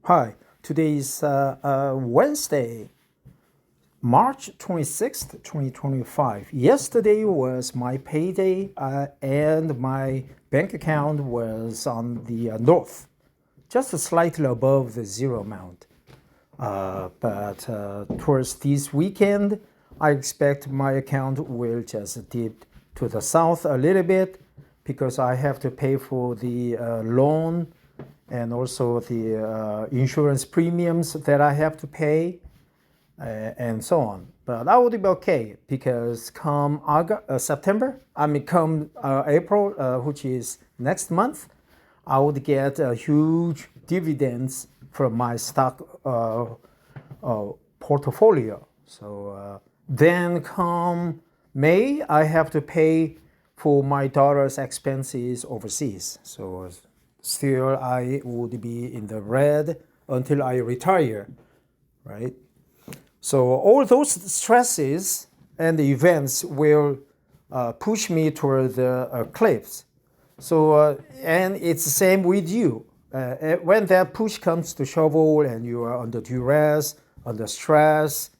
Hi, today is Wednesday, March 26th, 2025. Yesterday was my payday and my bank account was on the north, just slightly above the zero amount. But towards this weekend, I expect my account will just dip to the south a little bit because I have to pay for the loan and also the insurance premiums that I have to pay, and so on. But I would be okay because come September, come April, which is next month, I would get huge dividends from my stock portfolio. So then come May, I have to pay for my daughter's expenses overseas. So still I would be in the red until I retire, right? So all those stresses and events will push me toward the cliffs. So, and it's the same with you. When that push comes to shovel and you are under duress, under stress,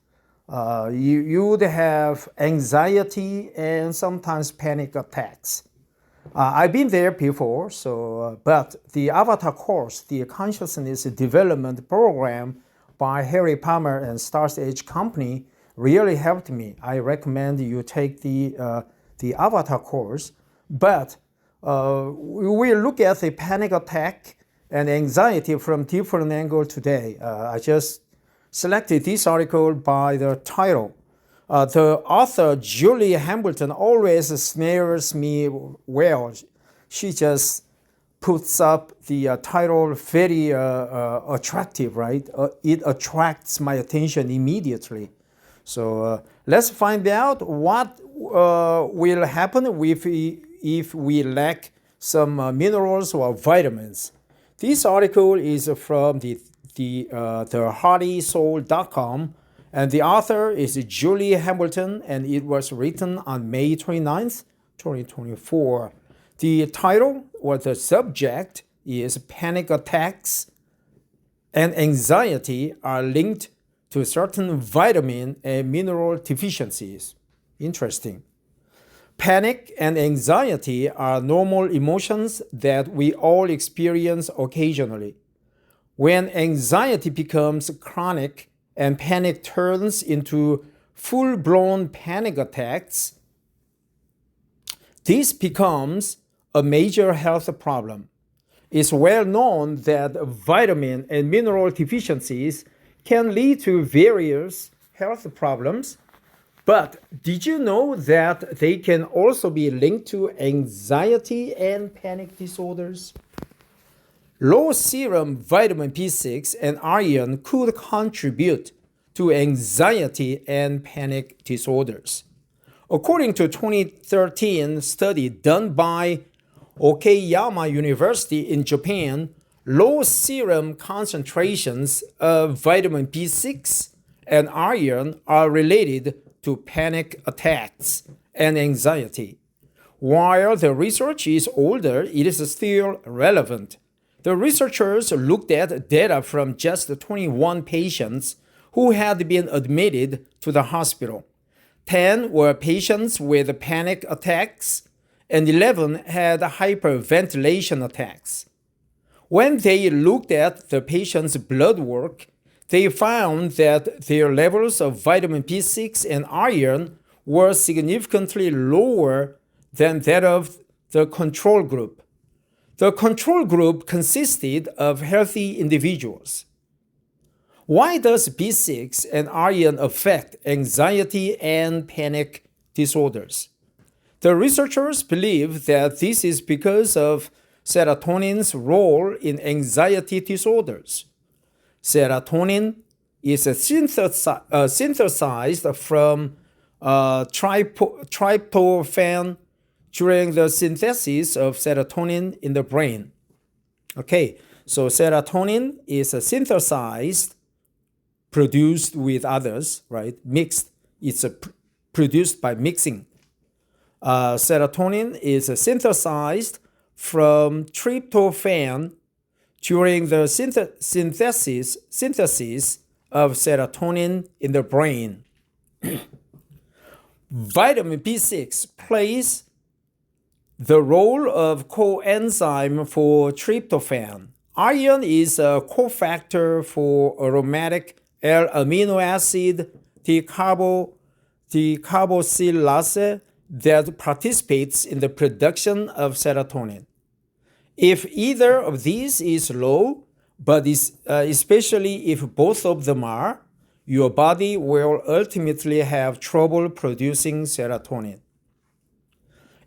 you would have anxiety and sometimes panic attacks. I've been there before, but the Avatar course, the consciousness development program by Harry Palmer and Stars Edge Company really helped me. I recommend you take the Avatar course, but we look at the panic attack and anxiety from different angle today. I just selected this article by the title. The author, Julie Hamilton, always snares me well. She just puts up the title very attractive, right? It attracts my attention immediately. So let's find out what will happen if we lack some minerals or vitamins. This article is from the heartysoul.com. And the author is Julie Hamilton, and it was written on May 29th, 2024. The title or the subject is Panic Attacks and Anxiety are linked to certain vitamin and mineral deficiencies. Interesting. Panic and anxiety are normal emotions that we all experience occasionally. When anxiety becomes chronic, and panic turns into full-blown panic attacks, this becomes a major health problem. It's well known that vitamin and mineral deficiencies can lead to various health problems, but did you know that they can also be linked to anxiety and panic disorders? Low serum vitamin B6 and iron could contribute to anxiety and panic disorders. According to a 2013 study done by Okayama University in Japan, low serum concentrations of vitamin B6 and iron are related to panic attacks and anxiety. While the research is older, it is still relevant. The researchers looked at data from just 21 patients who had been admitted to the hospital. 10 were patients with panic attacks, and 11 had hyperventilation attacks. When they looked at the patients' blood work, they found that their levels of vitamin B6 and iron were significantly lower than that of the control group. The control group consisted of healthy individuals. Why does B6 and iron affect anxiety and panic disorders? The researchers believe that this is because of serotonin's role in anxiety disorders. Serotonin is synthesized from tryptophan during the synthesis of serotonin in the brain. Okay, so serotonin is synthesized, produced with others, right? Mixed. It's produced by mixing. Serotonin is synthesized from tryptophan during the synthesis of serotonin in the brain. Vitamin B6 plays the role of coenzyme for tryptophan. Iron is a cofactor for aromatic L-amino acid decarboxylase that participates in the production of serotonin. If either of these is low, but especially if both of them are, your body will ultimately have trouble producing serotonin.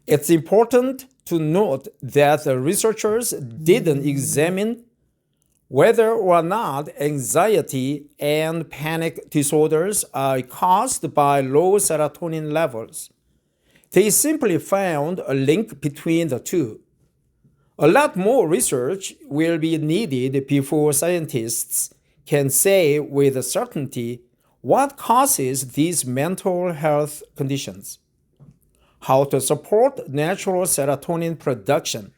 It's important to note that the researchers didn't examine whether or not anxiety and panic disorders are caused by low serotonin levels. They simply found a link between the two. A lot more research will be needed before scientists can say with certainty what causes these mental health conditions. How to support natural serotonin production.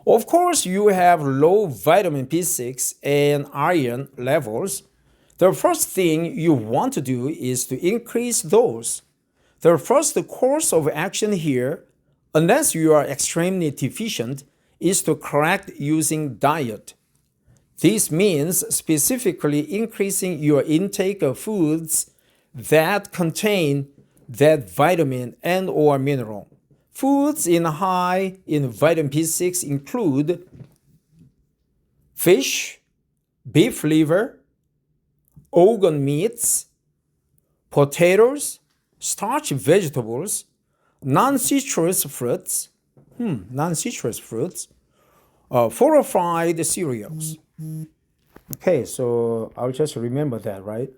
Of course, you have low vitamin B6 and iron levels. The first thing you want to do is to increase those. The first course of action here, unless you are extremely deficient, is to correct using diet. This means specifically increasing your intake of foods that contain that vitamin and or mineral. Foods high in vitamin B6 include fish, beef liver, organ meats, potatoes, starch vegetables, non-citrus fruits, fortified cereals. Okay, so I'll just remember that, right?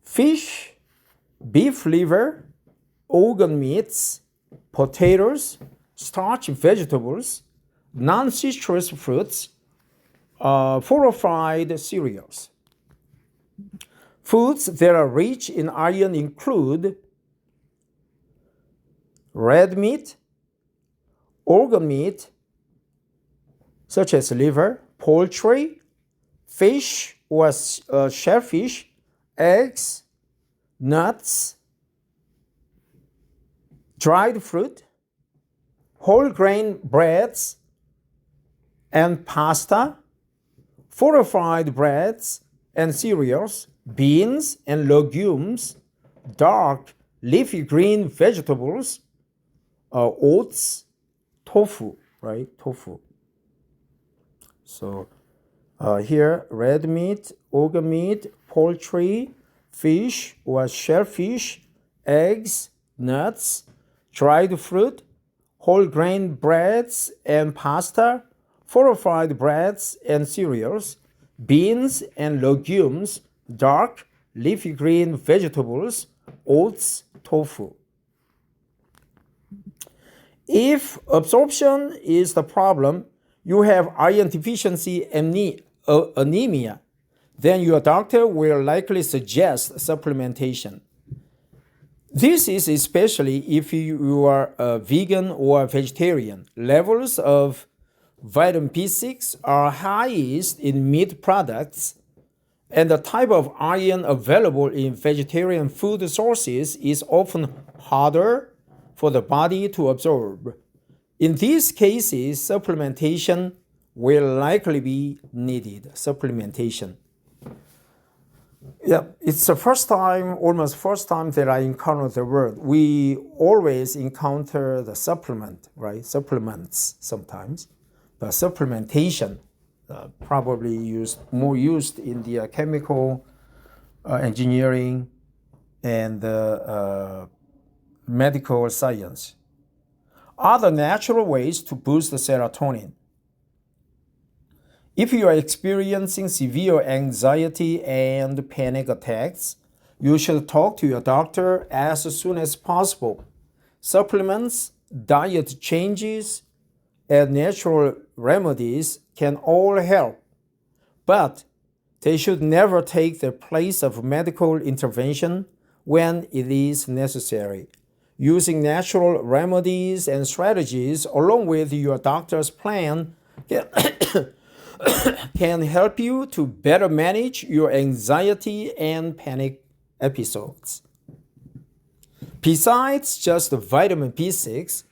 Fish, beef liver, organ meats, potatoes, starch vegetables, non-citrus fruits, fortified cereals. Foods that are rich in iron include red meat, organ meat, such as liver, poultry, fish or shellfish, eggs, nuts, dried fruit, whole grain breads and pasta, fortified breads and cereals, beans and legumes, dark leafy green vegetables, oats, tofu, right? Tofu. So here, red meat, organ meat, poultry, fish or shellfish, eggs, nuts, dried fruit, whole grain breads and pasta, fortified breads and cereals, beans and legumes, dark leafy green vegetables, oats, tofu. If absorption is the problem, you have iron deficiency anemia, then your doctor will likely suggest supplementation. This is especially if you are a vegan or vegetarian. Levels of vitamin B6 are highest in meat products, and the type of iron available in vegetarian food sources is often harder for the body to absorb. In these cases, supplementation will likely be needed. Supplementation. Yeah, it's the almost first time that I encounter the word. We always encounter the supplement, right? Supplements sometimes, but supplementation probably more used in the chemical engineering and medical science. Other natural ways to boost the serotonin. If you are experiencing severe anxiety and panic attacks, you should talk to your doctor as soon as possible. Supplements, diet changes, and natural remedies can all help, but they should never take the place of medical intervention when it is necessary. Using natural remedies and strategies along with your doctor's plan can help you to better manage your anxiety and panic episodes. Besides just vitamin B6,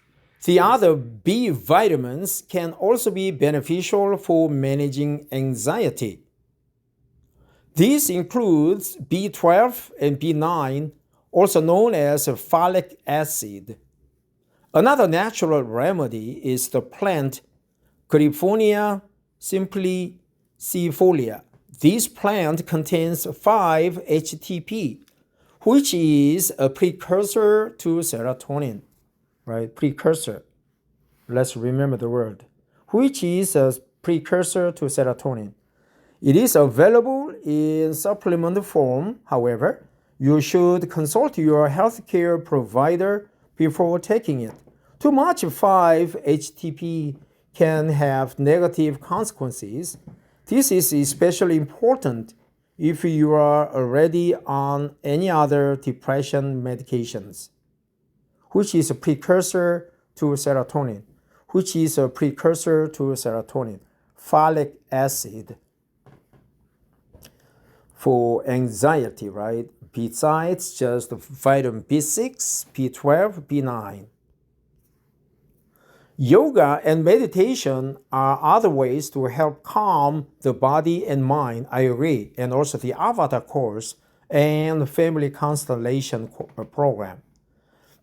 the other B vitamins can also be beneficial for managing anxiety. These include B12 and B9, also known as folic acid. Another natural remedy is the plant Griffonia simplicifolia. This plant contains 5-HTP, which is a precursor to serotonin, right? Precursor. Let's remember the word, which is a precursor to serotonin. It is available in supplement form. However, you should consult your healthcare provider before taking it. Too much 5-HTP can have negative consequences. This is especially important if you are already on any other depression medications, which is a precursor to serotonin, folic acid for anxiety, right? Besides just vitamin B6, B12, B9. Yoga and meditation are other ways to help calm the body and mind, I agree, and also the Avatar course and family constellation program.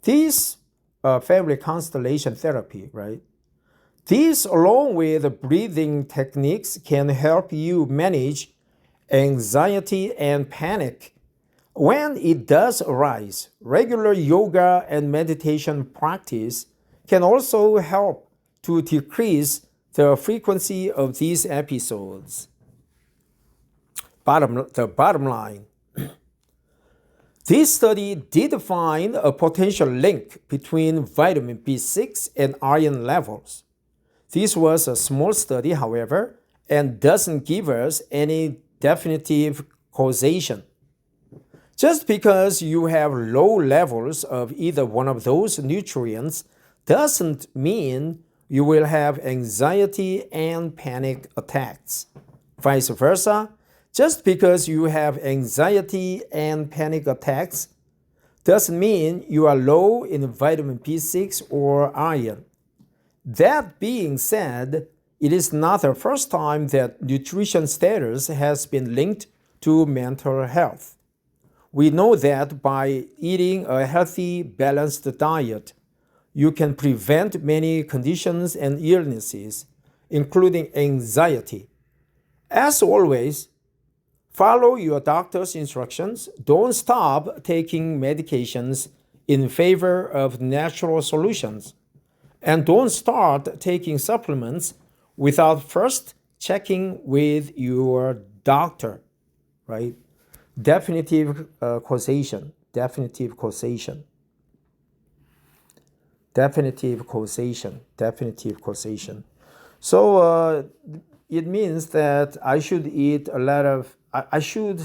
This family constellation therapy, right? These, along with breathing techniques, can help you manage anxiety and panic when it does arise. Regular yoga and meditation practice can also help to decrease the frequency of these episodes. The bottom line. This study did find a potential link between vitamin B6 and iron levels. This was a small study, however, and doesn't give us any definitive causation. Just because you have low levels of either one of those nutrients doesn't mean you will have anxiety and panic attacks. Vice versa, just because you have anxiety and panic attacks doesn't mean you are low in vitamin B6 or iron. That being said, it is not the first time that nutrition status has been linked to mental health. We know that by eating a healthy, balanced diet, you can prevent many conditions and illnesses, including anxiety. As always, follow your doctor's instructions. Don't stop taking medications in favor of natural solutions. And don't start taking supplements without first checking with your doctor, right? Definitive causation. So it means that I should eat I should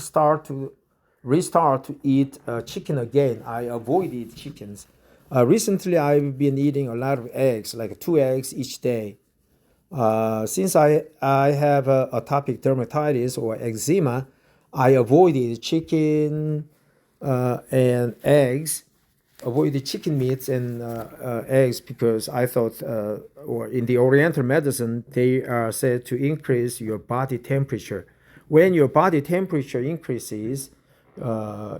restart to eat chicken again. I avoided chickens. Recently, I've been eating a lot of eggs, like 2 eggs each day. Since I have atopic dermatitis or eczema, I avoided chicken and eggs, avoided chicken meats and eggs because I thought, or in the Oriental medicine, they are said to increase your body temperature. When your body temperature increases, as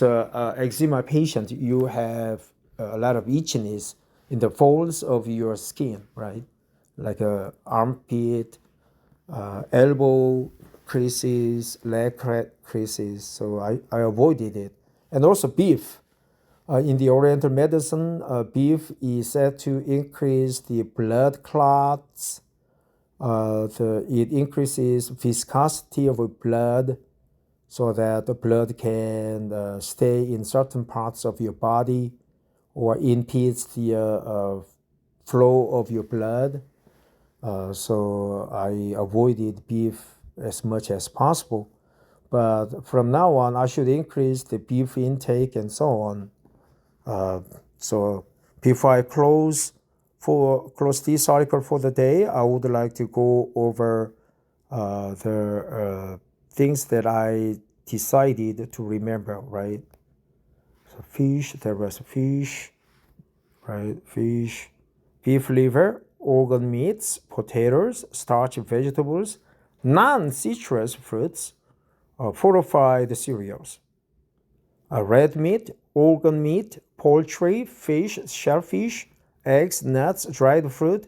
a eczema patient, you have a lot of itchiness in the folds of your skin, right? Like armpit, elbow creases, leg creases. So I avoided it. And also beef. In the Oriental medicine, beef is said to increase the blood clots. It increases viscosity of blood so that the blood can stay in certain parts of your body or impedes the flow of your blood. So I avoided beef as much as possible. But from now on, I should increase the beef intake and so on. So before I close For close this article for the day, I would like to go over the things that I decided to remember, right? So fish, there was fish, right? Fish, beef liver, organ meats, potatoes, starchy vegetables, non-citrus fruits, fortified cereals, red meat, organ meat, poultry, fish, shellfish, eggs, nuts, dried fruit,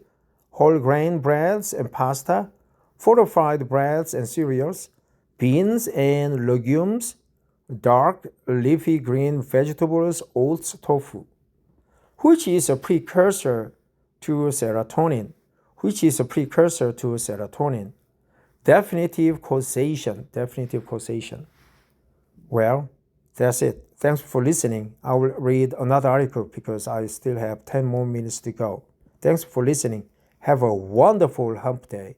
whole grain breads and pasta, fortified breads and cereals, beans and legumes, dark leafy green vegetables, oats, tofu, which is a precursor to serotonin, Definitive causation. Well, that's it. Thanks for listening. I will read another article because I still have 10 more minutes to go. Thanks for listening. Have a wonderful hump day.